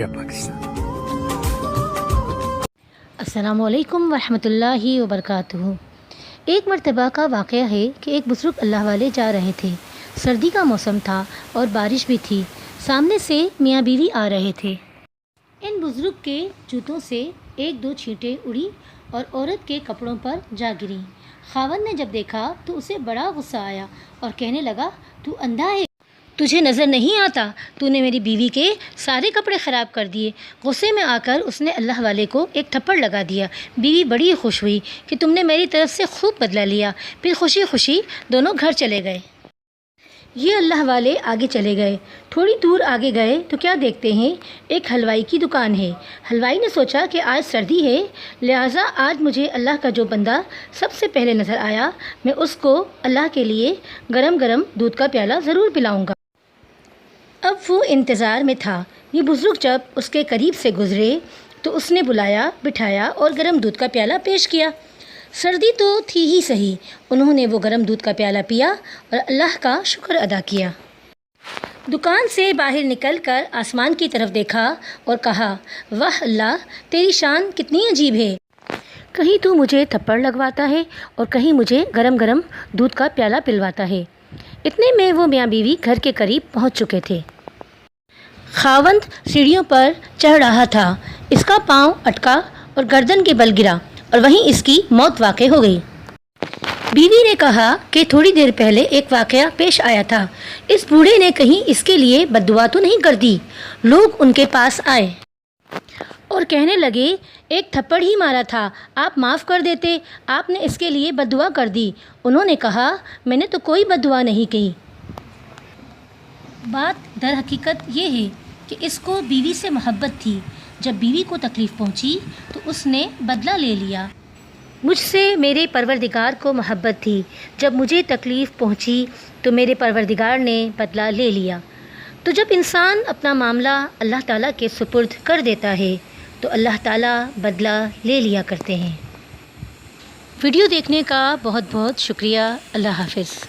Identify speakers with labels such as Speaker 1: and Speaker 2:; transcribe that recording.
Speaker 1: پاکستان۔
Speaker 2: السلام علیکم ورحمۃ اللہ وبرکاتہ۔ ایک مرتبہ کا واقعہ ہے کہ ایک بزرگ اللہ والے جا رہے تھے۔ سردی کا موسم تھا اور بارش بھی تھی۔ سامنے سے میاں بیوی آ رہے تھے۔ ان بزرگ کے جوتوں سے ایک دو چھینٹیں اڑی اور عورت کے کپڑوں پر جا گریں۔ خاوند نے جب دیکھا تو اسے بڑا غصہ آیا اور کہنے لگا، تو اندھا ہے، تجھے نظر نہیں آتا؟ تو نے میری بیوی کے سارے کپڑے خراب کر دیے۔ غصے میں آ کر اس نے اللہ والے کو ایک تھپڑ لگا دیا۔ بیوی بڑی خوش ہوئی کہ تم نے میری طرف سے خوب بدلہ لیا۔ پھر خوشی خوشی دونوں گھر چلے گئے۔ یہ اللہ والے آگے چلے گئے۔ تھوڑی دور آگے گئے تو کیا دیکھتے ہیں، ایک حلوائی کی دکان ہے۔ حلوائی نے سوچا کہ آج سردی ہے، لہٰذا آج مجھے اللہ کا جو بندہ سب سے پہلے نظر آیا، میں اس کو اللہ کے لیے گرم گرم دودھ کا پیالہ ضرور پلاؤں گا۔ اب وہ انتظار میں تھا۔ یہ بزرگ جب اس کے قریب سے گزرے تو اس نے بلایا، بٹھایا اور گرم دودھ کا پیالہ پیش کیا۔ سردی تو تھی ہی صحیح، انہوں نے وہ گرم دودھ کا پیالہ پیا اور اللہ کا شکر ادا کیا۔ دکان سے باہر نکل کر آسمان کی طرف دیکھا اور کہا، واہ اللہ، تیری شان کتنی عجیب ہے، کہیں تو مجھے تھپڑ لگواتا ہے اور کہیں مجھے گرم گرم دودھ کا پیالہ پلواتا ہے۔ اتنے میں وہ میاں بیوی گھر کے قریب پہنچ چکے تھے۔ خاوند سیڑھیوں پر چڑھ رہا تھا، اس کا پاؤں اٹکا اور گردن کے بل گرا اور وہیں اس کی موت واقع ہو گئی۔ بیوی نے کہا کہ تھوڑی دیر پہلے ایک واقعہ پیش آیا تھا، اس بوڑھے نے کہیں اس کے لیے بد دعا تو نہیں کر دی؟ لوگ ان کے پاس آئے اور کہنے لگے، ایک تھپڑ ہی مارا تھا، آپ معاف کر دیتے، آپ نے اس کے لیے بد دعا کر دی۔ انہوں نے کہا، میں نے تو کوئی بد دعا نہیں کی۔ بات در حقیقت یہ ہے کہ اس کو بیوی سے محبت تھی۔ جب بیوی کو تکلیف پہنچی تو اس نے بدلہ لے لیا۔ مجھ سے میرے پروردگار کو محبت تھی، جب مجھے تکلیف پہنچی تو میرے پروردگار نے بدلہ لے لیا۔ تو جب انسان اپنا معاملہ اللہ تعالیٰ کے سپرد کر دیتا ہے تو اللہ تعالیٰ بدلہ لے لیا کرتے ہیں۔ ویڈیو دیکھنے کا بہت بہت شکریہ۔ اللہ حافظ۔